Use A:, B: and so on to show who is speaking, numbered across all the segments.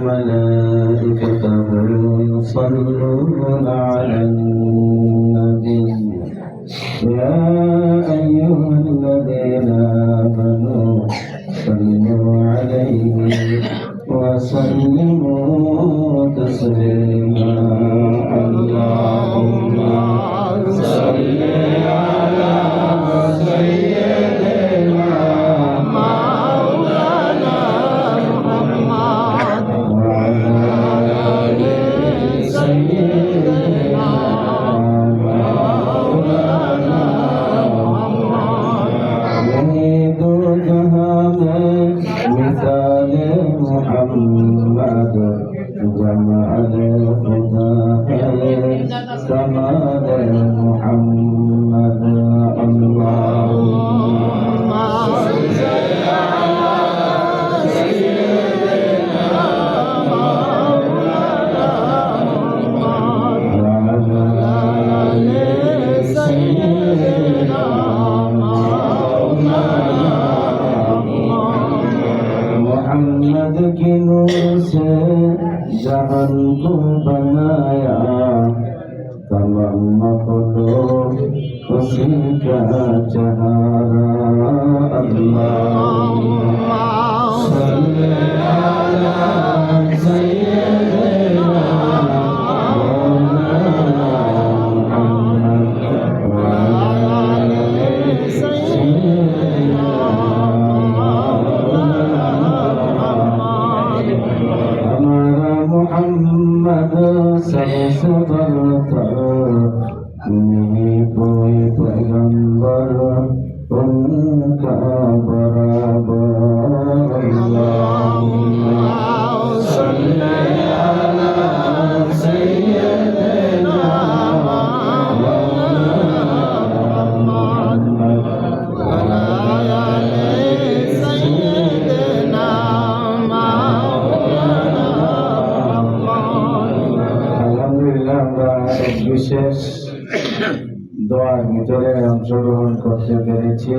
A: وملائكته يصلون على النبي يا أيها الذين آمنوا صلوا عليه وسلموا تسليما اللهم صل على سيدنا مولانا محمد وعلى آل سيدنا مولانا محمد دو جہاں میں مثال محمد جمال خدا ہے کمال محمد اللهم صل على سيدنا مولانا محمد وعلى آل سيدنا مولانا محمد کے نور سے جہان کو بنایا تمام مخلوق اسی کا چہارا اللهم صل على سيدنا مولانا محمد وعلى آل سيدنا ہمارا محمد सबसे बरतर नहीं कोई पैगंबर उनका बराबर अल्लाहुम्मा सल्ली अला सय्यिदना मौलाना मुहम्मद वअला आलि सय्यिदना मौलाना আলহামদুলিল্লাহ আমরা এক বিশেষ দোয়ার ভিতরে অংশগ্রহণ করতে পেরেছি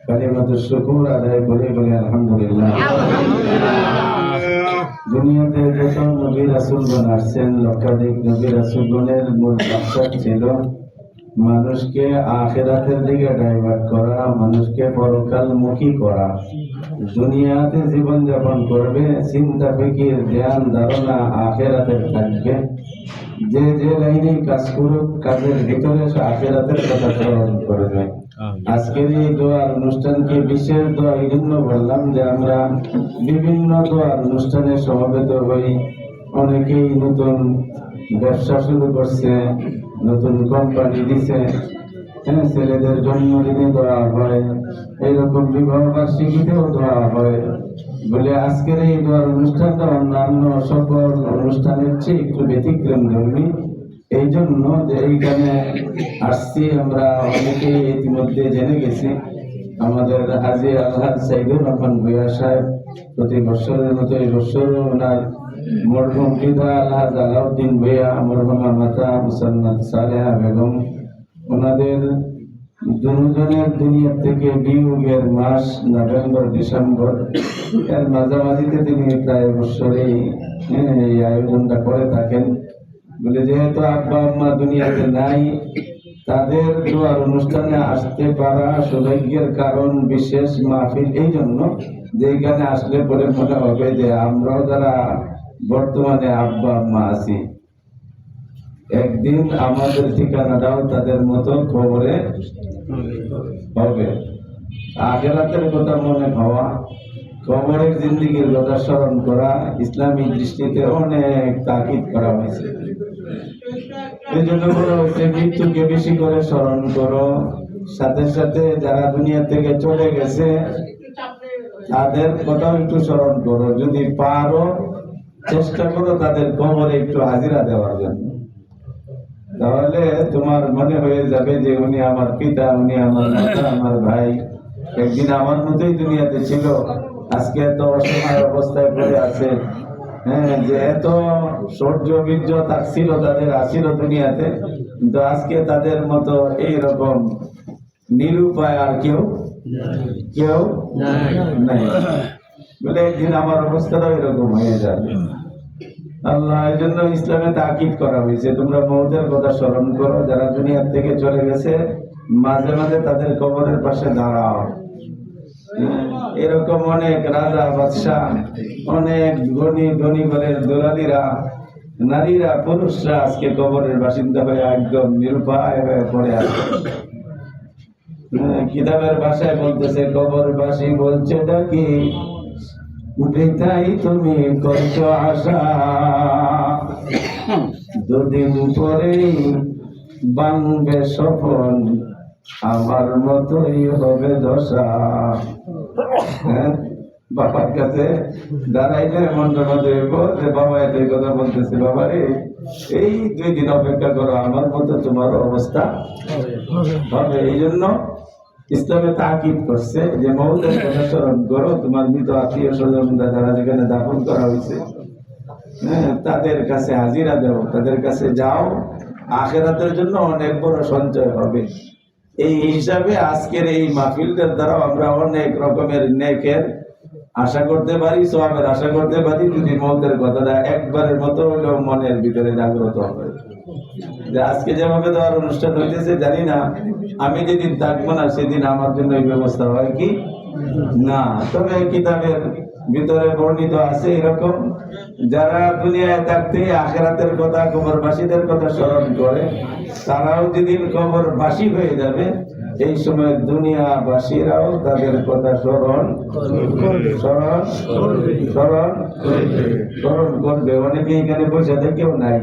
A: কালিমাতুশ শুকর আদায় করে বলে আলহামদুলিল্লাহ। দুনিয়াতে যত নবী রাসূলগণ আসছেন লক্ষাধিক নবী রাসূলগণের মূল মাকসাদ ছিল মানুষকে আখিরাতের দিকে ডাইভার্ট করা, মানুষকে পরকালমুখী করা। দুনিয়াতে জীবন যাপন করবে, চিন্তা ফিকির ধ্যান ধারণা আখিরাতের থাকবে। যে যে লাইনে কাজ করুক কাজের ভিতরে সে আখিরাতের কথা স্মরণ করবে। আজকের এই দোয়ার অনুষ্ঠানকে বিশেষ দোয়া এই জন্য বললাম যে আমরা বিভিন্ন দোয়ার অনুষ্ঠানে সমবেত হই। অনেকেই নতুন ব্যবসা শুরু করছে, নতুন কোম্পানি দিছে, ছেলেদের জন্মদিনে দেওয়া হয়, এইরকম বিবাহ বার্ষিকীতেও দেওয়া হয় বলে আজকের এই দোয়ার অনুষ্ঠানটা অন্যান্য সকল অনুষ্ঠানের চেয়ে একটু ব্যতিক্রম ধর্মী। এই জন্য যে এইখানে আসছি আমরা অনেকেই ইতিমধ্যে জেনে গেছি। আমাদের হাজী আলহাজ সাইদুর রহমান ভূঁইয়া সাহেব প্রতি বছরের মতো এই বছরও ওনার মরহুম পিতা আলহাজ আলাউদ্দিন ভূঁইয়া, মরহুমা মাতা মুসান্নাত সালেহা বেগম, ওনাদের দুজনের দুনিয়া থেকে বিয়োগের মাস নভেম্বর ডিসেম্বর, এর মাঝামাঝিতে তিনি প্রায় বছরেই এই আয়োজনটা করে থাকেন বলে যেহেতু আব্বা আম্মা দুনিয়াতে নাই, তাদের দোয়ার অনুষ্ঠানে আসতে পারা সৌভাগ্যের কারণ বিশেষ মাহফিল। এই জন্য যে এখানে আসলে পরে মনে হবে যে আমরাও যারা বর্তমানে আব্বা আম্মা আছি একদিন আমাদের ঠিকানাটাও তাদের মতো খবরে হবে। আখিরাতের কথা মনে হওয়া, কবরের জিন্দেগির কথা স্মরণ করা ইসলামী দৃষ্টিতে অনেক তাকিদ করা হয়েছে। এই জন্য বলা হচ্ছে মৃত্যুকে বেশি করে স্মরণ করো, সাথে সাথে যারা দুনিয়া থেকে চলে গেছে তাদের কথাও একটু স্মরণ করো। যদি পারো চেষ্টা করো তাদের কবরে একটু হাজিরা দেওয়ার জন্য, তাহলে তোমার মনে হয়ে যাবে যে উনি আমার পিতা, উনি আমার মাতা, আমার ভাই, একদিন আমার মতোই দুনিয়াতে ছিল, আজকে এত অসহায় অবস্থায় পড়ে আছে। যে এত সৌর্য বীর্য তার ছিল, তাদের আসিল দুনিয়াতে, কিন্তু আজকে তাদের মতো এইরকম নিরুপায় আর কেউ নাই। বলে একদিন আমার অবস্থাটা এরকম হয়ে যাবে। আল্লাহ এই জন্য ইসলামে তাকিদ করা হয়েছে, তোমরা মৌতের কথা স্মরণ করো, যারা দুনিয়ার থেকে চলে গেছে মাঝে মাঝে তাদের কবরের পাশে দাঁড়াও। এরকম অনেক রাজা বাদশাহ, অনেক ধনী ধনী ঘরের দুলালিরা, নারীরা, পুরুষরা আজকে কবরের বাসিন্দা হয়ে একদম নিরুপায় হয়ে পড়ে আছে। কিতাবের ভাষায় বলতেছে, কবরবাসী বলছে ডাকি, বৃথাই তুমি করছো আশা, দুদিন পরেই বানবে সফল, আমার মতোই হবে দশা। বাবার কাছে দাঁড়াইলে মনটা মধ্যে যে বাবা এটাই কথা বলতেছে, বাবা রে এই 2 দিন অপেক্ষা করো, আমার মতো তোমার অবস্থা হবে। এই জন্য ইসলামে তাকিদ করছে যে মৌতের কথা স্মরণ করো, তোমার মৃত আত্মীয় স্বজন যারা যেখানে দাফন করা হয়েছে তাদের কাছে হাজিরা দাও, তাদের কাছে যাও, আখিরাতের জন্য অনেক বড় সঞ্চয় হবে। এই হিসাবে আজকের এই মাহফিলটার দ্বারা আমরা অনেক রকমের নেকের আশা করতে পারি, সওয়াবের আশা করতে পারি, যদি মৌতের কথাটা একবারের মতো হলেও মনের ভিতরে জাগ্রত হবে। যে আজকে যেভাবে দেওয়ার অনুষ্ঠান হইতেছে, জানি না আমি যেদিন থাকবো না সেদিন আমার জন্য এই ব্যবস্থা হয় কি না। তবে কিতাবের ভিতরে বর্ণিত আছে এরকম, যারা দুনিয়ায় থাকতে আখিরাতের কথা, কবরবাসীদের কথা স্মরণ করে, তারাও যেদিন কবরবাসী হয়ে যাবে এই সময় দুনিয়াবাসীরাও তাদের কথা স্মরণ করবে। অনেকে এখানে বসে থেকেও নাই,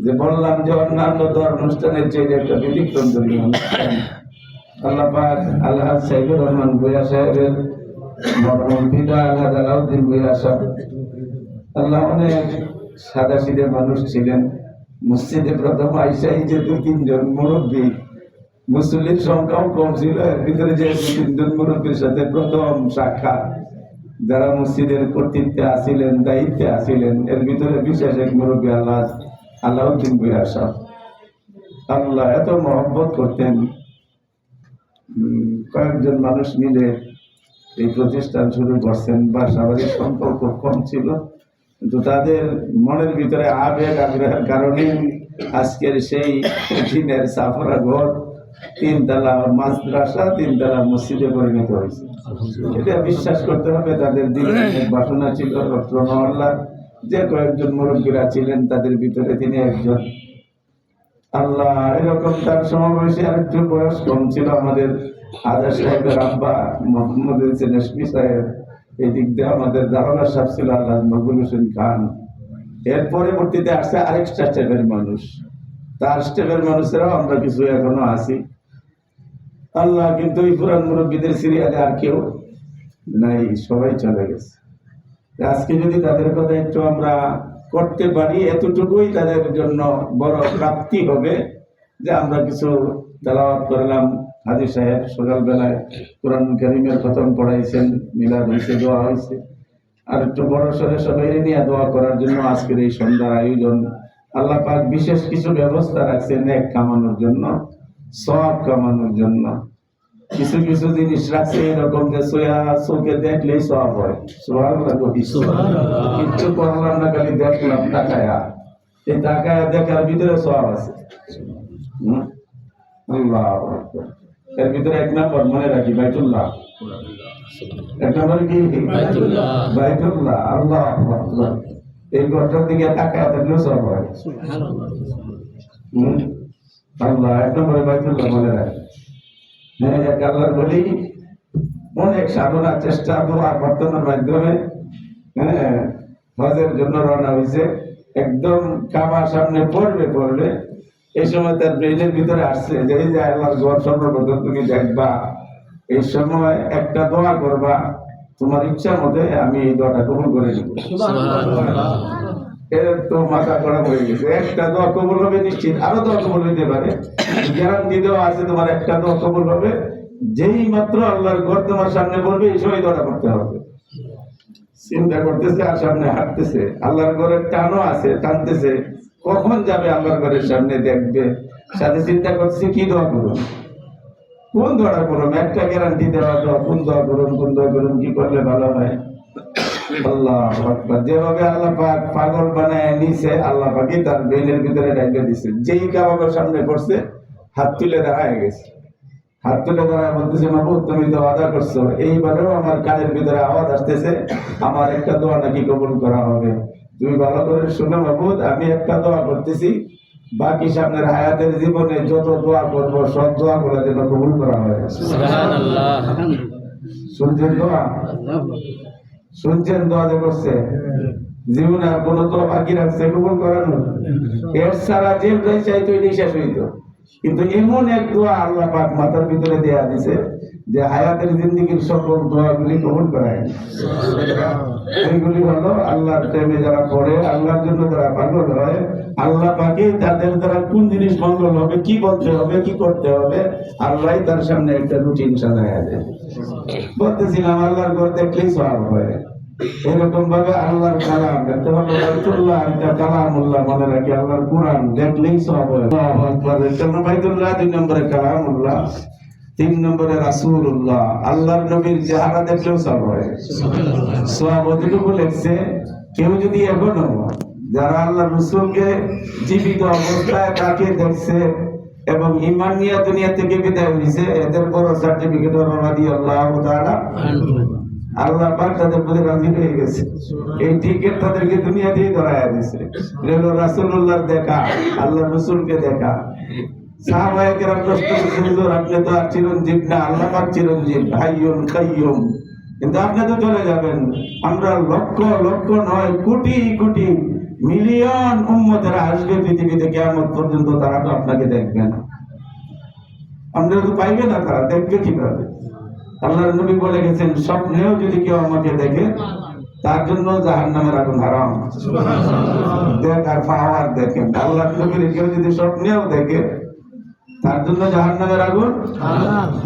A: যে বললাম যে অন্যান্য অনুষ্ঠানের চেয়ে একটা ব্যতিক্রম অনুষ্ঠান। আল্লাহ পাক আলহাজ সাইদুর রহমান ভূঁইয়া সাহেবের মরহুম পিতা আলহাজ আলাউদ্দিন ভূঁইয়া সাহেব, আল্লাহ অনেক সাদাসিধে মানুষ ছিলেন। মসজিদে প্রথম আইসাই যে 2-3 জন মুরব্বী, মুসল্লির সংখ্যাও কম ছিল, এর ভিতরে যে 2-3 জন মুরব্বীর সাথে প্রথম সাক্ষাৎ, যারা মসজিদের কর্তৃত্বে আসিলেন, দায়িত্বে আসিলেন, এর ভিতরে বিশেষ এক মুরব্বী আল্লাহ আলাউদ্দিন ভূঁইয়া সাহেব। আল্লাহ এত মহব্বত করতেন। কয়েকজন মানুষ মিলে এই প্রতিষ্ঠান শুরু করছেন, বাসাবাড়ির সম্পর্ক কম ছিল, কিন্তু তাদের মনের ভিতরে আবেগ আগ্রহের কারণে আজকের সেই দিনের সাফরা ঘর 3 তলা মাদ্রাসা, 3 তলা মসজিদে পরিণত হয়েছে। এটা বিশ্বাস করতে হবে, তাদের দিলে বাসনা ছিল। রহমাল্লাহ যে কয়েকজন মুরব্বীরা ছিলেন তাদের ভিতরে তিনি একজন। আল্লাহ এরকম তার সমাবেশে আরেকটু বয়স কম ছিল আমাদের আজাদ সাহেবের আব্বা মোহাম্মদ রেশমি সাহেব, এই দিক দিয়ে আমাদের দারোগা সাহেব ছিল আল্লাহ নবুল হোসেন খান। এর পরবর্তীতে আসছে আরেকটা স্টেপের মানুষ, তার স্টেপের মানুষেরাও আমরা কিছু এখনো আছি। আল্লাহ কিন্তু এই পুরান মুরব্বীদের সিরিয়ালে আর কেউ নাই, সবাই চলে গেছে। আজকে যদি তাদের কথা একটু আমরা করতে পারি, এতটুকুই তাদের জন্য বড় প্রাপ্তি হবে যে আমরা কিছু তেলাওয়াত করলাম। হাজী সাহেব সকালবেলায় কোরআন কারীমের খতম পড়াইছেন, মিলাদ হয়েছে, দোয়া হয়েছে। আর একটু বড় সরে সবাই নিয়ে দোয়া করার জন্য আজকের এই সন্ধ্যার আয়োজন। আল্লাহ পাক বিশেষ কিছু ব্যবস্থা রাখছেন নেক কামানোর জন্য, সওয়াব কামানোর জন্য। কিছু কিছু জিনিস রাখছে এরকম যে চোখে দেখলেই সওয়াব হয়। সুবহানাল্লাহ, কিচ্ছু করলাম না, খালি দেখলাম তাকায়া, এই তাকায়া দেখার ভিতরে সওয়াব আছে। আল্লাহু আকবার। এর ভিতরে 1 নম্বর মনে রাখি বাইতুল্লাহ, 1 নম্বর কি বাইতুল্লাহ। আল্লাহু আকবার। এই ঘরটার দিকে তাকায়া দেখলেও সওয়াব হয়। আল্লাহ 1 নম্বরে বাইতুল্লাহ মনে রাখি। আল্লাহর বলি অনেক সাধনা, চেষ্টা, দোয়া বর্তমানের মাধ্যমে হজের জন্য রওনা হয়েছে। একদম কাবার সামনে পড়বে এই সময় তার ব্রেইনের ভিতরে আসছে যে এই যে আল্লাহর ঘর সর্বপ্রথম তুমি দেখবা, এই সময় একটা দোয়া করবা, তোমার ইচ্ছা মতে আমি এই দোয়াটা কবুল করে দেব। এর তো মাথা গরম হয়ে গেছে। একটা দোয়া কবুল হবে নিশ্চিত, আরো দোয়া কবুল হইতে পারে, গ্যারান্টি দেওয়া আছে তোমার একটা দোয়া কবুল হবে। যেই মাত্র আল্লাহর ঘর তোমার সামনে পড়বে এই সময় দোয়াটা করতে হবে। চিন্তা করতেছে আর সামনে হাঁটতেছে, আল্লাহর ঘরের টানও আছে, টানতেছে কখন যাবে আল্লাহর ঘরের সামনে দেখবে। সাথে চিন্তা করছে কি দোয়া করুন, কোন দোয়াটা করুন, একটা গ্যারান্টি দেওয়া দোয়া, কোন দোয়া করুন কি করলে ভালো হয়। আল্লাহু আকবার। যেভাবে আল্লাহ পাক পাগল বানায় নিছে, আল্লাহ পাকই তার ব্রেনের ভিতরে ঢাইকা দিছে। যেই কাবাবের সামনে পড়ছে, হাত তুলে দাঁড়ায় গেছে। হাত তুলে দাঁড়ায় বলতেছে, মাহবুব তুমি তো ওয়াদা করছো, এইবারেও আমার কানের ভিতরে আওয়াজ আসতেছে, আমার একটা দোয়া নাকি কবুল করা হবে। তুমি ভালো করে শুনো মাহবুব, আমি একটা দোয়া করতেছি, বাকি সামনের হায়াতের জীবনে যত দোয়া করবো সব দোয়া গুলো যেন কবুল করা হয়।
B: সুবহানাল্লাহ।
A: শুনছেন দোয়া? শুনছেন দোয়া যে করছে? জীবনে আর কোনো দোয়া বাকি রাখছে কবুল করানো? এর সারা যে চাইতো এটাই শেষ হইতো। কিন্তু এমন এক দোয়া আল্লাহ পাক মাথার ভিতরে দেয়া দিছে যে হায়াতের জিন্দেগীর সকল দোয়াগুলি কবুল করায়। এইগুলি হলো আল্লাহর প্রেমে যারা পড়ে, আল্লাহর জন্য যারা পাগল হয়, আল্লাহ পাকে তাদের দ্বারা কোন জিনিস মঙ্গল হবে, কি বলতে হবে, কি করতে হবে, আল্লাহ তার সামনে একটা রুটিন সাজায় দেয়। বলতেছিলাম আল্লাহর ঘর দেখলেই সওয়াব হয়। এরকম ভাবে আল্লাহর কালাম, একটা হলো বাইতুল্লাহ, একটা কালামুল্লাহ, মনে রাখি আল্লাহর কোরআন দেখলেই সওয়াব হয়। আল্লাহু আকবার। একটা হলো বাইতুল্লাহ, 2 নম্বরে কালামুল্লাহ, 3 নম্বরে রাসূলুল্লাহ। আল্লাহর নবীর চেহারা দেখলেও সওয়াব হয়। সওয়াব অতটুকু লেখছে, কেউ যদি এখনো যারা আল্লাহ রাসূলকে জীবিত অবস্থায় তাকে দেখছে এবং ঈমান নিয়ে দুনিয়া থেকে বিদায় হয়েছে, এদের বড় সার্টিফিকেট রাদিয়াল্লাহু তাআলা আল্লাহ পাক তাদের প্রতি রাজি হয়ে গেছে। এই টিকেট তাদেরকে দুনিয়া দিয়ে ধরায় দিয়েছে। রাসূলুল্লাহর দেখা, আল্লাহ রাসূলকে দেখা। সাহাবায়ে কেরাম প্রশ্ন করছেন, হুজুর আপনি তো আর চিরঞ্জীব না, আল্লাহ পাক চিরঞ্জীব, হাইয়ুন কাইয়ুম, কিন্তু আপনি তো চলে যাবেন। আমরা লক্ষ লক্ষ নয়, কোটি কোটি মিলিয়ন উম্মতেরা আসবে পৃথিবীতে, কিয়ামত পর্যন্ত তারা তো আপনাকে দেখবে না। আমরা তো পাইবে না, তারা দেখবে কিভাবে? আল্লাহর নবী বলে গেছেন, স্বপ্নেও যদি কেউ আমাকে দেখে তার জন্য জাহান্নামের আগুন হারাম। দেখ আর পাওয়ার দেখেন, আল্লাহর নবীর কেউ যদি স্বপ্নেও দেখে তার জন্য জাহান্নামের আগুন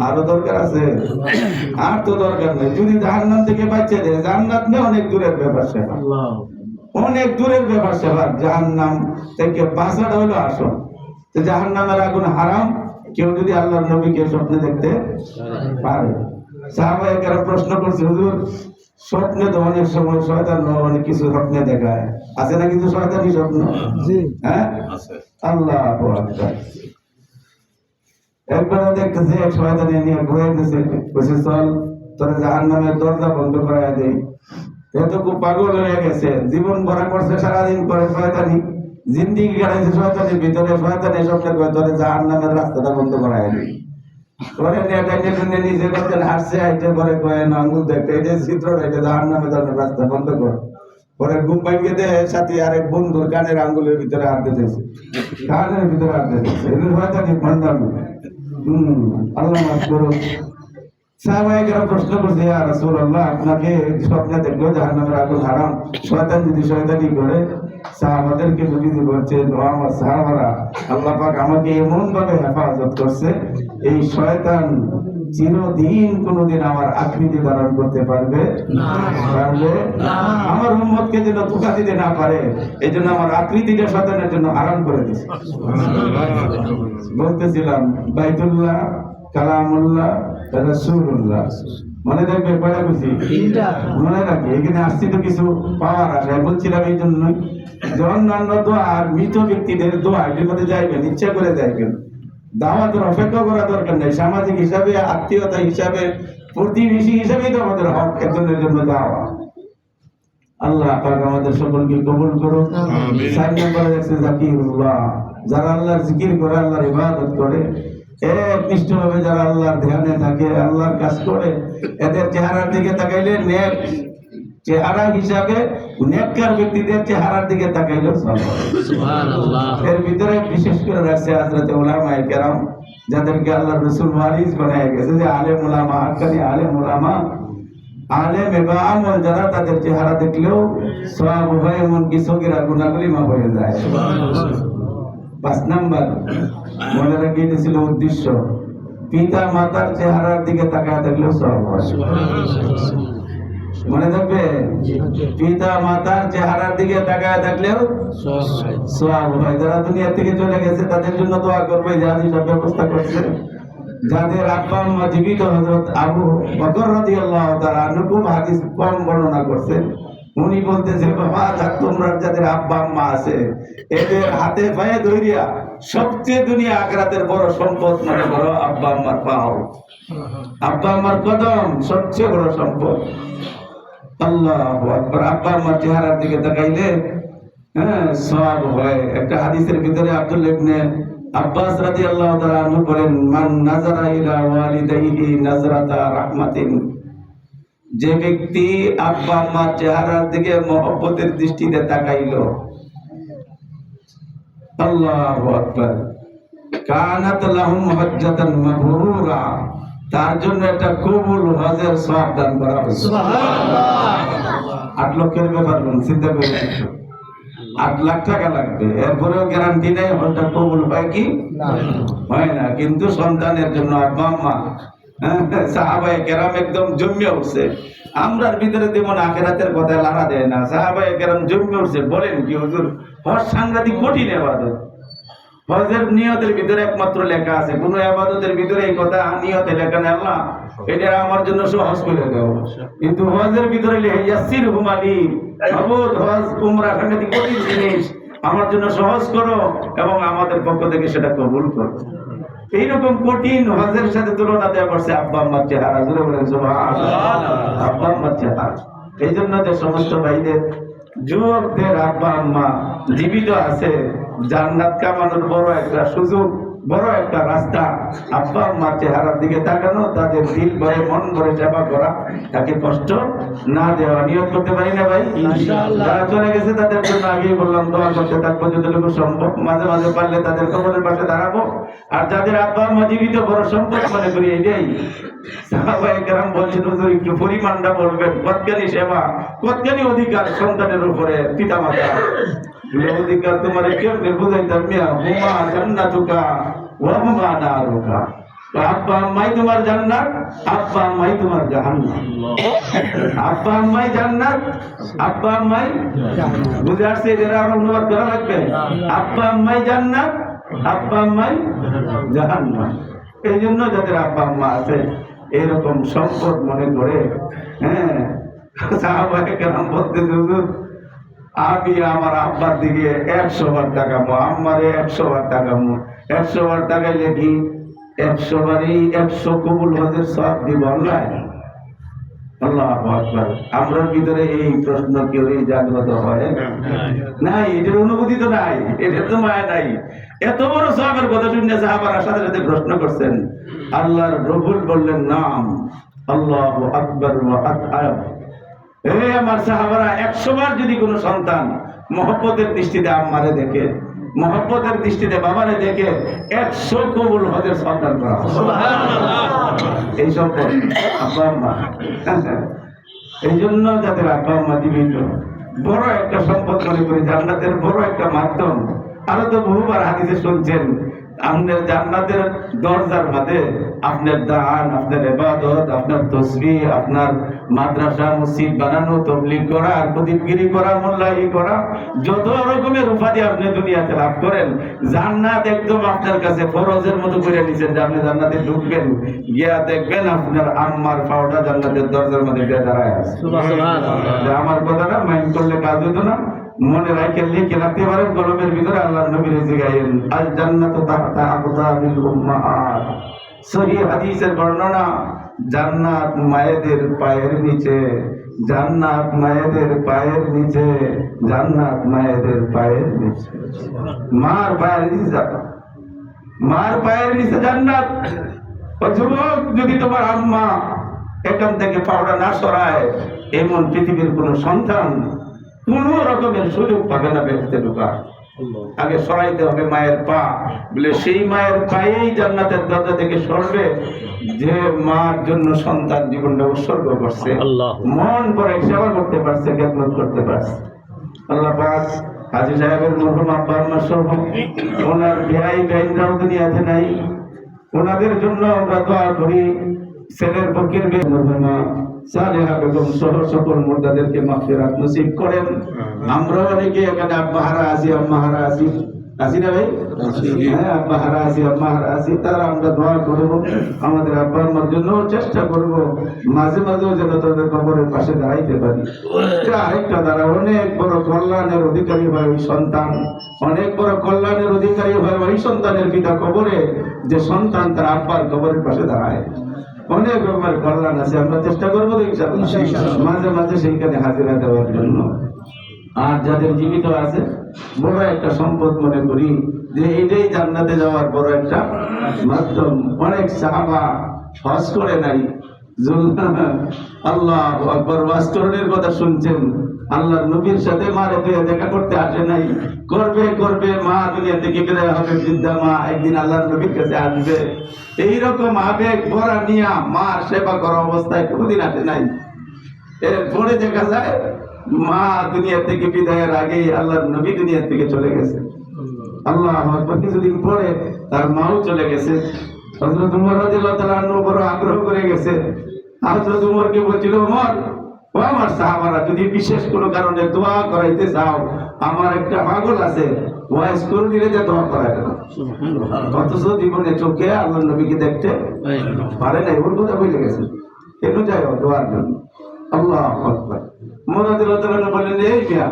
A: আরো দরকার আছে? আর তো দরকার নেই। যদি জাহান্নাম থেকে বাঁচিয়ে দেয়, জান্নাত নিয়ে অনেক দূরের ব্যাপার সেবা, অনেক দূরের ব্যাপার সেবা। জাহান্নাম থেকে বাঁচাটা হলো আসল। তো জাহান্নামের আগুন হারাম কেউ যদি আল্লাহর নবীকে স্বপ্নে দেখতে পারে। সাহাবায়ে কেরাম প্রশ্ন করছে, হুজুর স্বপ্নে তো অনেক সময় শয়তান অনেক কিছু স্বপ্নে দেখায়, আছে না কিছু শয়তানি স্বপ্ন? হ্যাঁ, আল্লাহু আকবার। একবার দেখতেছে এক শয়তানি নিয়ে ঘুরাইতেছে, বলছে চল তোর জাহান্নামের দরজা বন্ধ করায় দেই। এতটুকু পাগল হয়ে গেছে, জীবন ভরা করছে সারাদিন করে শয়তানি, জিন্দেগি কাটাইছে শয়তানির ভিতরে। শয়তানি স্বপ্নে করে তোর জাহান্নামের রাস্তাটা বন্ধ করায় দেই। পরে নিজে করতেন, হাসছে, হাইটে পরে কয়ে আঙ্গুল দেখতে, এই যে চিত্র, এটা জাহান্নামে যাওয়ার রাস্তা বন্ধ কর। পরে ঘুম ভাঙিয়ে দেয়, সাথে আরেক বন্ধুর কানের আঙ্গুলের ভিতরে হাত দিতেছে, কানের ভিতরে হাত দিতেছে। এগুলো শয়তানি ভণ্ডামি। আল্লাহ মাফ করুন। সাহাবায়ে কেরাম প্রশ্ন করছে, ইয়া রাসূলুল্লাহ আপনাকে স্বপ্নে দেখলো জাহান্নামের আগুন হারাম, শয়তান যদি শয়তানি করে? সাহাবাদেরকে নবী বলছেন, ও আমার সাহাবারা, আল্লাহ পাক আমাকে এমন ভাবে হেফাজত করছে, এই শয়তান চিরদিন কোনদিন আমার আকৃতি ধারণ করতে পারবে না। আমার উম্মতকে যেন ধোঁকা দিতে না পারে, এই জন্য আমার আকৃতিটা শয়তানের জন্য আরাম করে দিয়েছে। বলতেছিলাম বাইতুল্লাহ, কালামুল্লাহ, রাসূলুল্লাহ, মনে রাখবে কয়টা বলছি? মনে রাখি। এখানে আসছি তো কিছু পাওয়ার আশায় বলছিলাম, এই জন্যই যে অন্যান্য দোয়া আর মৃত ব্যক্তিদের দোয়া এর মধ্যে যাইবেন, ইচ্ছা করে যাইবেন। দাওয়াতের অপেক্ষা করা দরকার নেই। সামাজিক হিসাবে, আত্মীয়তা হিসাবে, প্রতিবেশী হিসাবেই তো আমাদের হক একজনের জন্য যাওয়া। আল্লাহ পাক আমাদের সকলকে কবুল করুন। 4 নম্বরে আছে যাকিরুল্লাহ, যারা আল্লাহর জিকির করে, আল্লাহর ইবাদত করে, একনিষ্ঠভাবে যারা আল্লাহর ধ্যানে থাকে, আল্লাহর কাজ করে, এদের চেহারার দিকে তাকাইলে নেক চেহারা হিসাবে নেককার ব্যক্তিদের চেহারার দিকে তাকাইলে সুবহানাল্লাহ। এর ভিতরে বিশেষ করে রাখছে হযরত উলামায়ে কেরাম, যাদেরকে আল্লাহর রাসূল ওয়ারিস বানায় গেছে, যে আলেম উলামা, হাক্কানি আলেম উলামা, আলেম এবং আমল যারা, তাদের চেহারা দেখলেও সওয়াব হয়, এমনকি সগীরা গুনাহগুলি মাফ হয়ে যায়। সুবহানাল্লাহ। 5 নাম্বার মনে রাখি, এটা ছিল উদ্দেশ্য, পিতা মাতার চেহারার দিকে তাকায় থাকলেও সওয়াব হয়। মনে থাকবে, পিতা মাতার চেহারার দিকে তাকায় থাকলেও সওয়াব হয়। যারা দুনিয়া থেকে চলে গেছে তাদের জন্য দোয়া করবে, যারা সব ব্যবস্থা করছে। যাদের আব্বা আম্মা জীবিত, হযরত আবু বকর রাদিয়াল্লাহু তাআলা আনহু খুব হাদিস কম বর্ণনা করছেন, উনি বলতেছে বাবা তোমরা যাদের আব্বা আম্মা আছে এদের হাতে পায়ে ধরিয়া সবচেয়ে দুনিয়া আখরাতের বড় সম্পদ মনে করো আব্বা আম্মার পাও, আব্বা আম্মার কদম সবচেয়ে বড় সম্পদ। আল্লাহু আকবার। আব্বা আম্মার চেহারার দিকে তাকাইলে সওয়াব হয়। একটা হাদিসের ভিতরে আব্দুল্লাহ ইবনে আব্বাস রাদিয়াল্লাহু তাআলা আনহু বলেন, মান নাযারা ইলা ওয়ালিদাইহি নাযরাতা রাহমাতিন, যে ব্যক্তি আব্বা আম্মার চেহারার দিকে মহব্বতের দৃষ্টিতে তাকাইলো, আল্লাহু আকবার, কানাত লাহুম হজ্জাতান মাবরুরা, তার জন্য একটা কবুল হজের সওয়াব দান করা হবে। সুবহানাল্লাহ। 8 লক্ষের ব্যাপার চিন্তা করে 8 লাখ টাকা লাগবে, এরপরেও গ্যারান্টি নেই হজটা কবুল হয় কি হয় না। কিন্তু সন্তানের জন্য আব্বা আম্মা সাহাবায়ে কেরাম একদম জমিয়ে উঠছে। আমরার ভিতরে তেমন আখিরাতের কথা লাড়া দেয় না, সাহাবায়ে কেরাম জমিয়ে উঠছে। বলেন কি হুজুর, হজ সাংঘাতিক কঠিন ইবাদত। হজের নিয়তের ভিতরে একমাত্র লেখা আছে, কোন ইবাদতের ভিতরে এই কথা নিয়তে লেখা নেই আল্লাহ এটা আমার জন্য সহজ করে দাও। কিন্তু হজের ভিতরে লেখা ইয়াসির হুমালি, হজ উমরা সাংঘাতিক কঠিন জিনিস, আমার জন্য সহজ করো এবং আমাদের পক্ষ থেকে সেটা কবুল করো। এইরকম কঠিন হজের সাথে তুলনা দেওয়া করছে আব্বা আম্মার চেহারা। জোরে বলেন সুবহানাল্লাহ। আব্বা আম্মার চেহারা। এই জন্য যে সমস্ত ভাইদের যুবকদের আব্বা আম্মা জীবিত আছে, জান্নাত কামানোর বড় একটা সুযোগ, বড় একটা রাস্তা। আব্বা আম্মার চেহারার দিকে তাকানো, তাদের দিল ভরে মন ভরে সেবা করা, তাকে কষ্ট না দেওয়া। নিয়ত করতে পারি না ভাই? ইনশাআল্লাহ। যারা চলে গেছে তাদের জন্য আগেই বললাম দোয়া করতে থাকবো যতটুকু সম্ভব, মাঝে মাঝে পারলে তাদের কবরের পাশে দাঁড়াবো। আর যাদের আব্বা আম্মা জীবিত বড় সম্পদ মনে করি এটাই। সাহাবায়ে কেরাম বলছেন হুজুর একটু পরিমাণটা বলবেন, কতখানি সেবা, কতখানি অধিকার সন্তানের উপরে পিতা মাতা। অধিকার তোমার কেমনে বুঝাইতাম মিয়া, হুমা জান্নাতুকা ওয়া হুমা নারুকা। আব্বা আম্মাই তোমার জান্নাত, আব্বা আম্মাই তোমার জাহান্নাম। আব্বা আম্মাই জান্নাত, আব্বা আম্মাই বুঝে আসছে, এরা আর অনুবাদ করা লাগবে। আব্বা আম্মাই জান্নাত, আব্বা আম্মাই জাহান্নাম। এই জন্য যাদের আব্বা আম্মা আছে এরকম সম্পদ মনে করে সাহাবায়ে কেরাম বলতেছে হুজুর আমি আমার আব্বার দিকে 100 বার তাকাবো, আম্মারে 100 বার তাকাবো। 100 বার তাকাইলে কি 100 বারই 100 কবুল হজের সওয়াব দিব আল্লাহ। আল্লাহু আকবার। আমরার ভিতরে এই প্রশ্ন কেউ জাগ্রত হয় নাই, এটার অনুভূতি তো নাই, এটার তো মায়া নাই। এত বড় সওয়াবের কথা শুনে সাহাবারা সাথে সাথে প্রশ্ন করছেন। আল্লাহর রাসূল বললেন নাম, আল্লাহু আকবার ওয়া আতআব। এই আমার সাহাবারা 100 বার যদি কোনো সন্তান মহব্বতের দৃষ্টিতে আম্মারে দেখে, মহব্বতের দৃষ্টিতে বাবারে দেখে, 100 কবুল হজের সন্তান করা হবে। সুবহানাল্লাহ। এই সম্পদ আব্বা আম্মা। এই জন্য যাদের আব্বা আম্মা জীবিত বড় একটা সম্পদ মনে করি, জান্নাতের বড় একটা মাধ্যম। আরো তো বহুবার হাদিসে শুনছেন, আপনার জান্নাতের দরজার মধ্যে আপনার দান, আপনার ইবাদত, আপনার তাসবিহ, আপনার মাদ্রাসা মসজিদ বানানো, তাবলীগ করা, আর প্রদীপগিরি করা, মোল্লাহি করা, যত রকমের উপাধি আপনি দুনিয়াতে লাভ করেন, জান্নাত একদম আপনার কাছে ফরজের মতো করে নিছেন যে আপনি জান্নাতে ঢুকবেন, গিয়া দেখবেন আপনার আম্মার পাওটা জান্নাতের দরজার মধ্যে দাঁড়ায় আছে। সুবহানাল্লাহ। আমার কথাটা মাইন্ড করলে কাজ হতো না, মনে রাখে লিখে রাখতে পারেন কলমের ভিতরে। আল্লাহর নবীর জিগায়েন আল জান্নাতু তাহতা আকদামিল উম্মাহাত। সহিহ হাদিসের বর্ণনা, জান্নাত মায়েদের পায়ের নিচে, জান্নাত মায়েদের পায়ের নিচে, জান্নাত মায়েদের পায়ের নিচে। মার পায়ের নিচে, মার পায়ের নিচে জান্নাত। ও যুবক, যদি তোমার আম্মা এখান থেকে পাওটা না সরায়, এমন পৃথিবীর কোন সন্তান কোন রকমের সুযোগ পাবে না বেহেশতে ঢোকা। আগে সরাইতে হবে মায়ের পা, বলে সেই মায়ের পায়েই জান্নাতের দরজা থেকে সরবে যে মার জন্য সন্তান জীবনটা উৎসর্গ করছে, মন করে সেবা করতে পারছে, খেদমত করতে পারছে। আল্লাহ পাক হাজী সাহেবের মরহুম আব্বা আম্মা সহ ওনার ভাই ভাইরাও দুনিয়াতে নাই, ওনাদের জন্য আমরা দোয়া করি। ছেলের পক্ষের মরহুমা সালেহা বেগম সহ সকল মুর্দাদেরকে মাগফিরাত নসিব করেন। আমরা অনেকে এখানে আব্বা হারা আছি, আম্মা হারা আছি, আছি না ভাই? হ্যাঁ, আব্বা হারা আছি, আম্মা হারা আছি, তারা আমরা দোয়া করবো, আমাদের আব্বা আম্মার জন্য চেষ্টা করবো মাঝে মাঝেও যেন তাদের কবরের পাশে দাঁড়াইতে পারি। আরেকটা দ্বারা অনেক বড় কল্যাণের অধিকারী হয় ওই সন্তান, অনেক বড় কল্যাণের অধিকারী হয় ওই সন্তানের পিতা কবরে, যে সন্তান তার আব্বার কবরের পাশে দাঁড়ায়। অনেক রকমের কল্যাণ আছে, আমরা চেষ্টা করবো মাঝে মাঝে সেইখানে হাজিরা দেওয়ার জন্য। আর যাদের জীবিত আছে বড় একটা সম্পদ মনে করি যে এটাই জান্নাতে যাওয়ার বড় একটা মাধ্যম। অনেক সাহাবা হজ করে নাই, আল্লাহু আকবার, ওয়াজকরণের কথা শুনছেন, আল্লাহর নবীর সাথে মারে তুই দেখা করতে আসে নাই, করবে মা দুনিয়া থেকে বিদায় হবে, বৃদ্ধা মা একদিন আল্লাহর নবীর কাছে আসবে, এইরকম আবেগ ভরা নিয়া মার সেবা করা অবস্থায় কোনোদিন আসে নাই। এরপরে দেখা যায় মা দুনিয়া থেকে বিদায়ের আগে আল্লাহর নবী দুনিয়া থেকে চলে গেছে। আল্লাহু আকবার। কিছুদিন পরে তার মাও চলে গেছে। হযরত ওমর রাদিয়াল্লাহু তাআলা আনহু বড় আগ্রহ করে গেছে। হযরত ওমরকে বলছিল, ওমর, ও আমার সাহাবারা, যদি বিশেষ কোনো কারণে দোয়া করাইতে চাও, আমার একটা পাগল আছে, ওয়াইস করে দিলে যে দোয়া করায় না। অথচ জীবনে চোখে আল্লাহর নবীকে দেখতে পারে নাই, ওর কথা বলে গেছে, কেন যায় দোয়ার জন্য। আল্লাহু আকবার। ওমর রাদিয়াল্লাহু তাআলা বললেন, এই মিয়া,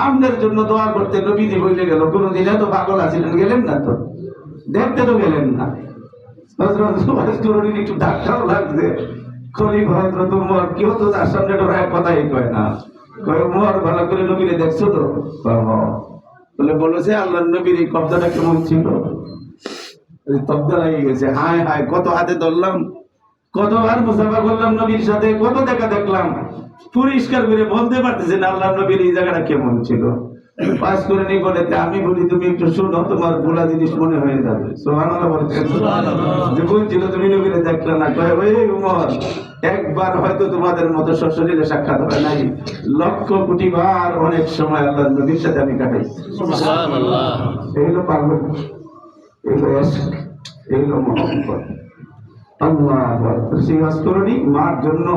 A: আমাদের জন্য দোয়া করতে নবীজি বলে গেল, কোনদিন এত পাগল আছিলেন, গেলেন না তো, দেখতে তো গেলেন না। হযরত ওয়াইস করে একটু ধাক্কাও লাগছে। খলিফা হযরত ওমর, কেউ তো তার সামনে ডরায় কথাই কয় না, কয়, ওমর, ভালো করে নবীরে দেখছো তো? বলে বলেছে, আল্লাহর নবীর এই কবজাটা কেমন ছিল, তবদা লাগে গেছে। হায় হায়, কত হাতে ধরলাম, কতবার মুসাফা করলাম নবীর সাথে, কত দেখা দেখলাম, পরিষ্কার করে বলতে পারতেছে না আল্লাহর নবীর এই জায়গাটা কেমন ছিল। পাস করে নি বলে, আমি বলি তুমি একটু শুনো, তোমার ভোলা জিনিস মনে হয়ে যাবে। সুবহানাল্লাহ বলতেন, যে বলছিল তুমি নবীরে দেখলে না, কয়, ওই ওমর, একবার হয়তো তোমাদের মতো সশরীরে সাক্ষাৎ হয় নাই, লক্ষ কোটি বার অনেক সময় আল্লাহর নবীর সাথে আমি কাটাইছি। সুবহানাল্লাহ। এই হলো পাগল, এই হলো ইশক, এই হলো মুহাব্বত। আল্লাহু আকবার। সেই ওয়াজকরণী মার জন্য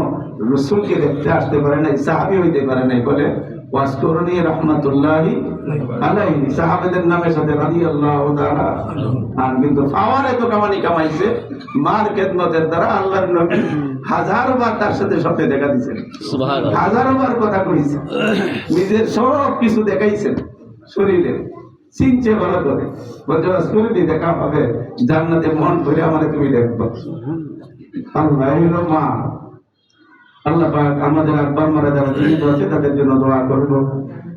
A: রাসূলকে দেখতে আসতে পারে নাই, সাহাবী হইতে পারে নাই, বলে ওয়াজকরণী রাহমাতুল্লাহি আলাইহি, সাহাবাদের নামের সাথে রাদিয়াল্লাহু তাআলা। আর কিন্তু পাওয়ার এত কামাইছে মার খেদমতের দ্বারা, আল্লাহর নবী হাজারবার তার সাথে স্বপ্নে দেখা দিয়েছেন, সুবহানাল্লাহ, হাজারবার কথা কইছেন, নিজের সব কিছু দেখাইছেন শরীরে, চিনছে ভালো করে, বলছে রাসূলকে দেখা হবে জান্নাতে, মন ভরে আমারে তুমি দেখবা। আল্লাহ হলো মা। আল্লাহ পাক আমাদের আব্বা আম্মারা যারা জীবিত আছে তাদের জন্য দোয়া করব।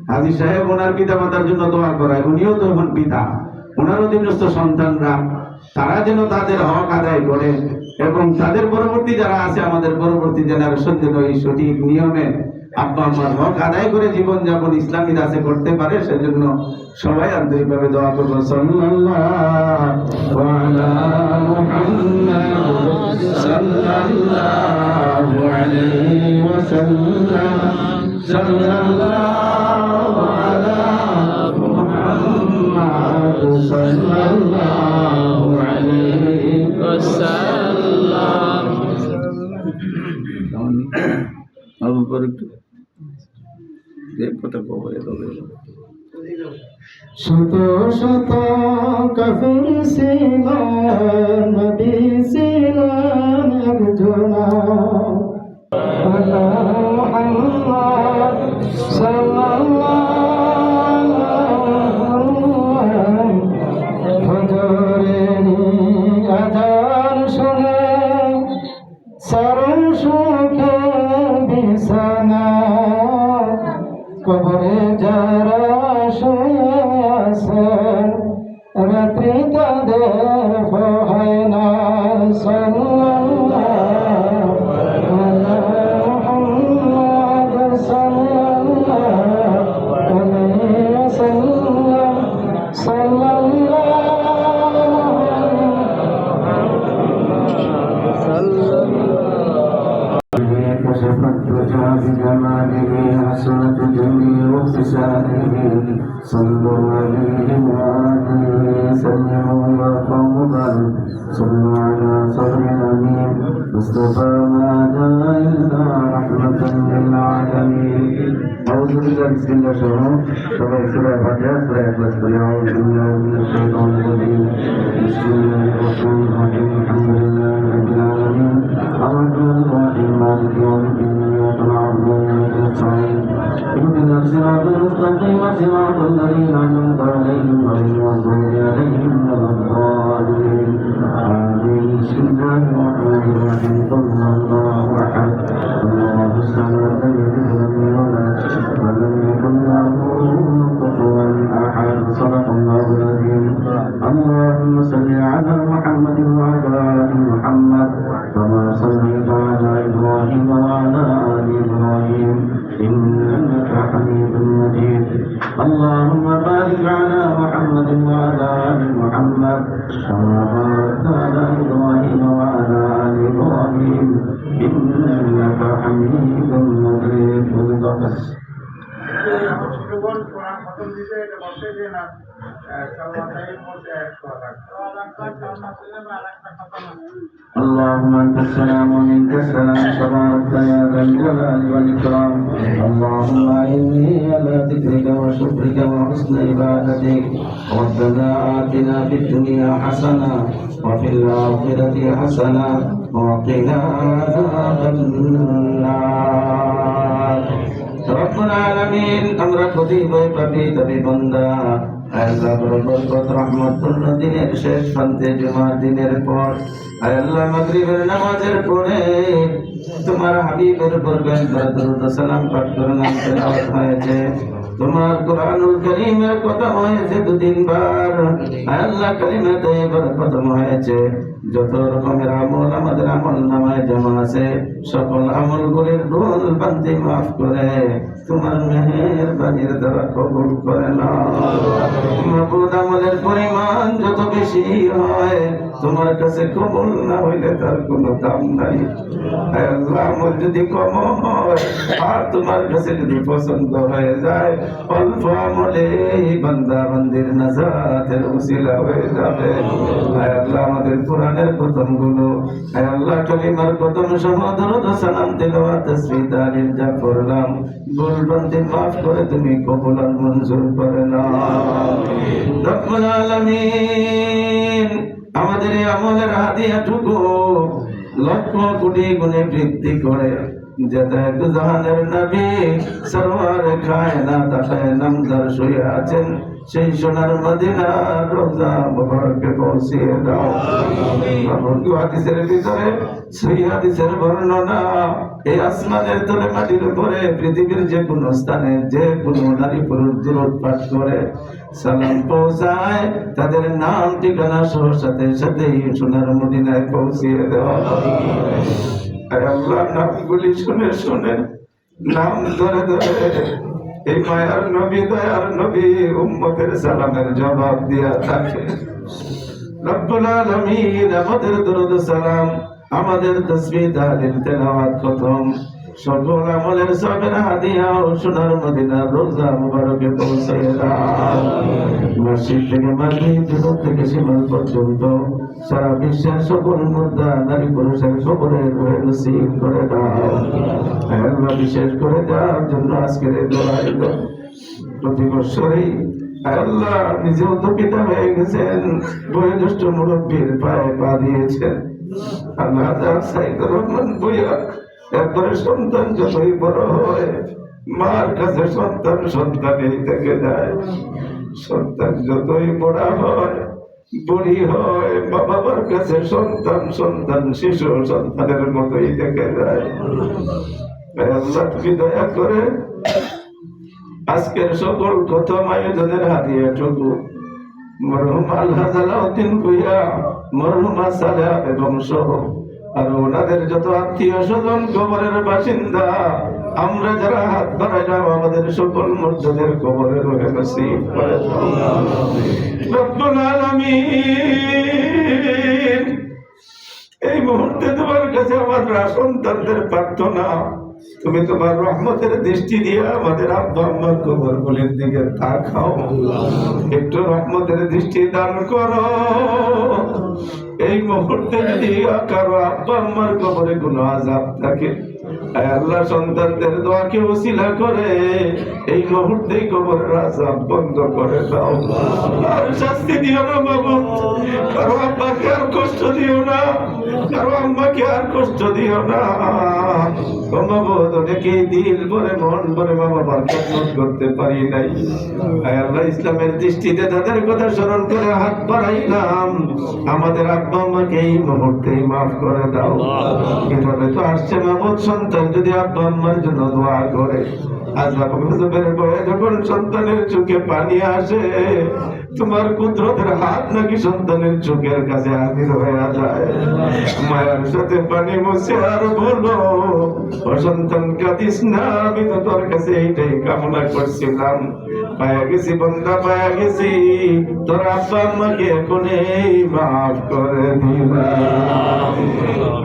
A: হাজী সাহেব ওনার পিতা মাতার জন্য দোয়া করায়, উনিও তো এখন পিতা, ওনার অধীনস্থ সন্তানরা, তারা যেন তাদের হক আদায় করে এবং তাদের পরবর্তী যারা আছে, আমাদের পরবর্তী জেনারেশন যেন এই সঠিক নিয়মে আব্বা আম্মার হক আদায় করে জীবনযাপন ইসলামী রাসে করতে পারে, সেজন্য সবাই আন্তরিকভাবে দোয়া করবো। সাল্লাল্লাহু আলা মুহাম্মাদ সাল্লাল্লাহু আলাইহি ওয়াসাল্লাম, সাল্লাল্লাহু আলা মুহাম্মাদ সাল্লাল্লাহু আলাইহি ওয়াসাল্লাম। আবু বকর কথা কবরে তবে শত শত কাফির ছিল, নবী ছিলেন একজনা, মুহাম্মদ সাল্লাল্লাহু আলাইহি ফজরের আযান শুনে সরসুখে বিছানা, কবরে যারা শুয়ে আছেন, রাত্রি তাদের হয় না। সাল্লাল্লাহু আলা মুহাম্মাদ সাল্লাল্লাহু আলাইহি ওয়াসাল্লাম, كشفت وجاء بجماله حسنة جميع اغتساله، صلوا عليه وآله سلموا يا قوم بل صلوا على صدر الأمين مصطفى ما جاء إلا رحمة للعالمين. আউযুবিল্লাহি বিসমিল্লাহ সহ সবাই সূরা ফাতিহা সূরা ইখলাস পড়ি আউযুবিল্লাহি মিনাশ শাইতানির রাজিম বিসমিল্লাহির রহমানির রহিম আলহামদুলিল্লাহি রাব্বিল আলামিন আর-রাহমানির রহিম মালিকি ইয়াউমিদ্দিন ইyyaka na'budu wa iyyaka nasta'in ihdinas siratal mustaqim siratal ladzina an'amta 'alaihim ghayril maghdubi 'alaihim waladdallin amin bismillahir rahmanir rahim Allahu akbar Allahu samad lam yalid wa lam yulad wa lam yakul lahu kufuwan ahad sadaqallahu al-azim Allahumma salli 'ala Muhammadin wa 'ala ali Muhammad kama sallaita 'ala Ibrahim wa 'ala ali Ibrahim innaka Hamidum Majid Allahumma barik 'ala Muhammadin wa 'ala ali Muhammad kama barakta 'ala Ibrahim wa 'ala ali Ibrahim innaka Hamidum Majid اللهم انت السلام ومنك السلام تبارك يا ذا الجلال والاكرام اللهم اعني على ذكرك وشكرك وحسن عبادتك ربنا آتنا في الدنيا حسنه وفي الاخره حسنه وقنا عذاب النار রব্বুল আলামিন আমরা প্রতিভয় পাপী তবে বান্দা আল্লাহ বরকত রহমতুল দিনের শেষ প্রান্তে জুমার দিনের পর আল্লাহ মাগরিবের নামাজের পরে তোমার হাবিবের উপর দরুদ সালাম পাঠ করে নাম তেলাওয়াত হয়েছে তোমার কোরআনুল কারীমের কথা হয়েছে দুদিন বার আল্লাহ কালিমা তাইয়্যিবার খতম হয়েছে যত রকমের আমল আমাদের আমল নামায় জমা আছে সকল আমলগুলির ভুল ভ্রান্তি মাফ করে তোমার মেহেরবানির দ্বারা কবুল করে নাও মাবুদ আমলের পরিমাণ যত বেশি হয় তোমার কাছে কবুল না হইলে তার কোনো দাম নাই আল্লাহ আমল যদি কম হয় আর তোমার কাছে যদি পছন্দ হয়ে যায় অল্প আমলে বান্দা বান্দির নাজাতের উসিলা হয়ে যাবে আল্লাহ আমাদের কোরআনের প্রথমগুলো আল্লাহ কালিমার প্রথম সহ দরুদ সালাম তেলাওয়াত তাসবিহ তাহলিল যা করলাম ভুল ভ্রান্তি মাফ করে তুমি কবুল আর মঞ্জুর করে নাও রব্বুল আলামিন আমাদের এই আমলের হাদিয়াটুকু লক্ষ কোটি গুণে বৃদ্ধি করে যেটা এক জাহানের নবী সরওয়ারে কায়নাত আখায়ে নামদার শুয়ে আছেন সেই সোনার মদিনার রওজা মুবারকে পৌঁছিয়ে দাও আমিন হাদিসের ভিতরে সেই হাদিসের বর্ণনা এই আসমানের তলে মাটির উপরে পৃথিবীর যে কোনো স্থানে যে কোনো নারী পুরুষ দুরূদ পাঠ করে সালাম পৌঁছায় তাদের নাম ঠিকানা সহ সাথে সাথেই সোনার মদিনায় পৌঁছিয়ে দেওয়া আল্লাহ নামগুলি শুনে শুনে নাম ধরে ধরে এই মায়ার নবী দয়ার নবী উম্মতের সালামের জবাব দিয়া থাকে রব্বুল আলামিন আমাদের দরুদ সালাম আমাদের তাসবিহ তাহলিল তেলাওয়াত খতম সকল আমলের সবের হাদিয়া ও সোনার মদিনার রওজা মুবারকে পৌঁছে দাও মসজিদ থেকে মাগরিব যুগ থেকে শিমাল পর্যন্ত সারা বিশ্বের সকল মুর্দা নারী পুরুষের সকলের রূহে নসিব করে দাও আল্লাহ বিশেষ করে দেওয়ার জন্য আজকের এই দোয়া প্রতি বছরই আল্লাহ নিজেও তো পিতা হয়ে গেছেন বয়োজ্যেষ্ঠ মুরব্বীর পায়ে পা দিয়েছেন আল্লাহ সাইদুর রহমান ভূঁইয়া একবারে সন্তান যতই বড় হয় মার কাছে সন্তান সন্তানই থেকে যায় সন্তান যতই বড় হয় বুড়ি হয় মা বাবার কাছে সন্তান সন্তান শিশু সন্তানের মতোই থেকে যায় আল্লাহ তুমি দয়া করে আজকের সকল প্রথম আয়োজনের হাদিয়াটুকু মরহুম আলহাজ আলাউদ্দিন ভূঁইয়া মরহুমা সালেহা বেগম সহ আর ওনাদের যত আত্মীয় স্বজন কবরের বাসিন্দা আমরা যারা হাত বাড়াইলাম আমাদের সকল মুর্দাদের কবরে রয়ে নসিব করে দাও রব্বুল আলামিন এই মুহূর্তে তোমার কাছে আমার সন্তানদের প্রার্থনা তুমি তোমার রহমতের দৃষ্টি দিয়ে আমাদের আব্বা আম্মার কবর গুলির দিকে তাকাও একটু রহমতের দৃষ্টি দান করো এই মুহূর্তে যদি কারো আব্বা আম্মার কবরে কোনো আযাব থাকে আয় আল্লাহ সন্তানদের দোয়াকে ওসিলা করে এই মুহূর্তে কবরের আযাব বন্ধ করে দাও। আর শাস্তি দিও না মাবুদ, কারো আব্বাকে আর কষ্ট দিও না, কারো আম্মাকে আর কষ্ট দিও না। ও মাবুদ, অনেকেই দিল ভরে মন ভরে মা বাবার খেদমত করতে পারি নাই। আয় আল্লাহ ইসলামের দৃষ্টিতে তাদের কথা স্মরণ করে হাত বাড়াইলাম, আমাদের আব্বা আম্মাকে এই মুহূর্তেই মাফ করে দাও। এভাবে তো আসছে মাবুদ, সন্তান যদি আব্বা আম্মার জন্য দোয়া করে, আযাব গজবের ভয়ে যখন সন্তানের চোখে পানি আসে, তোমার কুদরতের হাত নাকি সন্তানের চোখের কাছে হাজির হয়ে যায়। মায়ের সাথে পানি মুছে আর বলো, ও সন্তান কাঁদিস না, আমি তো তোর কাছে এইটাই কামনা করছিলাম। পায়া গেছি বন্দা, পায়া গেছি, তোর আব্বা আম্মাকে এখনই মাফ করে দিলাম।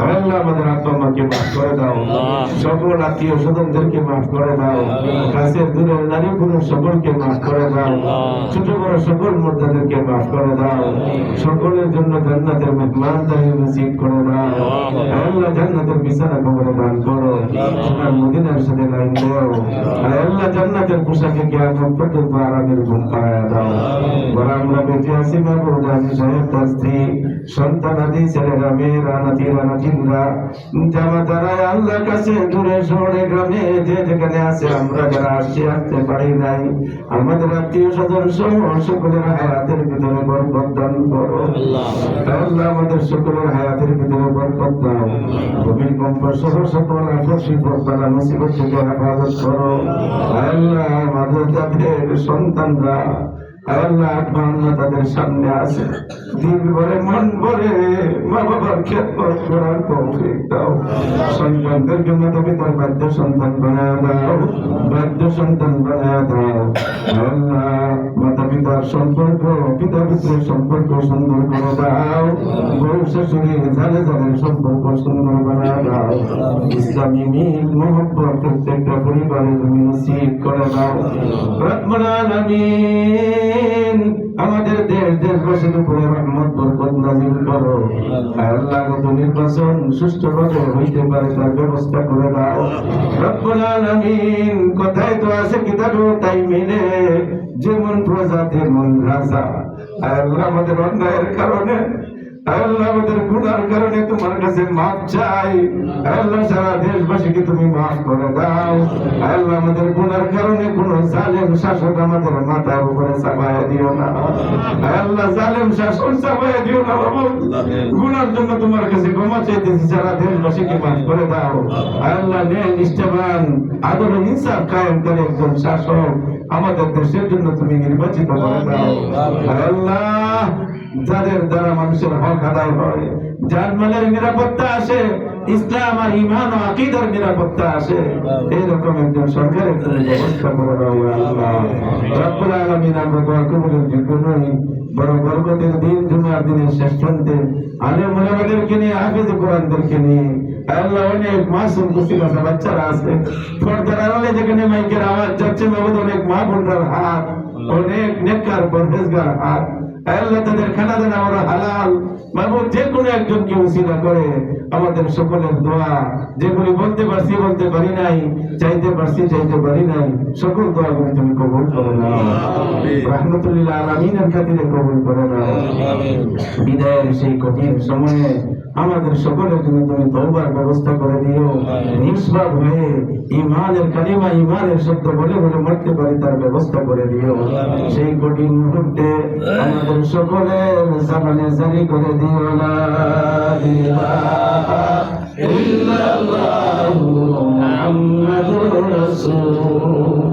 A: আল্লাহ আমাদের আব্বা আম্মাকে মাফ করে দাও, সকল আত্মীয় স্বজনদেরকে মাফ করে দাও, কাছের দূরের নারী পুরুষ সকলকে মাফ করে দাও, ছোট বড় সকল মুর্দাদেরকে মাফ করে দাও, সকলের জন্য জান্নাতের মেহমানদারি নসিব করে দাও। আল্লাহ জান্নাতের বিছানা কবরে দান করো, সোনার মদিনার সাথে লাইন দাও। আল্লাহ জান্নাতের পোশাকে কিয়ামত পর্যন্ত আরামের ঘুম পাড়ায়া দাও। বড় আমরা বেঁচে আছি মাবুদ, আমি সাহেব তার স্ত্রী সন্তান আদি ছেলেরা মেয়েরা নাতিরা নাতিনরা জামাতারা আল্লাহ কাছে দূরে শহরে গ্রামে যে যেখানে আছে, আমরা যারা আসতে পারি নাই, আমাদের আত্মীয় স্বজন সহ সকলের হায়াতের ভিতরে বরকত দান করো। আল্লাহ আমাদের সকলের হায়াতের ভিতরে বরকত দাও। ভূমিকম্প সহ সকল আকস্মিক বালা মুসিবত থেকে হেফাজত করো। আল্লাহ আমাদের তাদের সন্তানরা আল্লাহ আল্লাহ তাদের সামনে আছে, দিল ভরে মন ভরে মা বাবার খেদমত করার তৌফিক দাও। সন্তানদেরকে মাতা পিতার বাধ্য সন্তান বানায় দাও, বাধ্য সন্তান বানায় দাও। আল্লাহ মাতা পিতার সম্পর্ক, পিতা পুত্রের সম্পর্ক সুন্দর করে দাও। বউ শাশুড়ি জালে জালের সম্পর্ক সুন্দর বানায় দাও। ইসলামী মিল মোহব্বত প্রত্যেকটা পরিবারে তুমি নসিব করে দাও। রব্বুল আলামিন আমাদের দেশবাসীর উপরে রহমত বরকত নাযিল করো। আল্লাহ গত নির্বাচন সুষ্ঠুভাবে হইতে পারে তার ব্যবস্থা করে দাও। রব্বুল আলামিন কথাই তো আছে কিতাবেও তাই মিলে, যেমন প্রজা তেমন রাজা। আল্লাহ আমাদের অন্যায়ের কারণে, আল্লাহ আমাদের গুনার কারণে তোমার কাছে মাফ চাই। আল্লাহ সারা দেশবাসীকে তুমি মাফ করে দাও। আল্লাহ আমাদের গুনার কারণে কোন জালেম শাসক আমাদের মাথার উপরে চাপায়া দিও না। আল্লাহ জালেম শাসন চাপায়া দিও না বাবু। গুনার জন্য তোমার কাছে ক্ষমা চাইতেছি, সারা দেশবাসীকে মাফ করে দাও। আল্লাহ ন্যায় নিষ্ঠাবান আদর ইনসাফ কায়েম করে একজন শাসক আমাদের দেশের জন্য তুমি নির্বাচিত করে দাও। আল্লাহ যাদের দ্বারা মানুষের হক আদায় হয়, জানমালের নিরাপত্তা আসে, ইসলাম আর ঈমান ও আকীদার নিরাপত্তা আসে, এরকম একজন সরকারের ব্যবস্থা করে দাও আল্লাহ। রব্বুল আলামিন আমরা দোয়া কবুলের যোগ্য নই, বড় বরকতের দিন জুমার দিনের শেষ প্রান্তে আলেম ওলামাদেরকে নিয়ে, হাফেজ কোরআনদেরকে নিয়ে আল্লাহ অনেক মাসুম কুচি কাঁচা বাচ্চারা আছে, পর্দার আড়ালে যেখানে মাইকের আওয়াজ যাচ্ছে মাবুদ, অনেক মা বোনরার হাত, অনেক নেককার পরহেজগার হাত, আল্লাহ তাদের খানা দানা ওরা হালাল মাবুদ, যে কোনো একজনকে উসিলা করে আমাদের সকলের দোয়া যেগুলি বলতে পারছি বলতে পারি নাই, চাইতে পারছি চাইতে পারি নাই, সকল দোয়াগুলি তুমি কবুল করে নাও। রাহমাতুল আলামিনের খাতিরে কবুল করে নাও। বিদায়ের সেই কঠিন সময়ে আমাদের সকলের জন্য তুমি তওবার ব্যবস্থা করে দিও। নিষ্পাপ হয়ে ঈমানের কালিমা, ঈমানের শব্দ বলে বলে মরতে পারি তার ব্যবস্থা করে দিও। সেই কঠিন মুহূর্তে আমাদের সকলের সামনে জারি করে দিও লা ইলাহা ইল্লাল্লাহু মুহাম্মাদুর রাসূলুল্লাহ।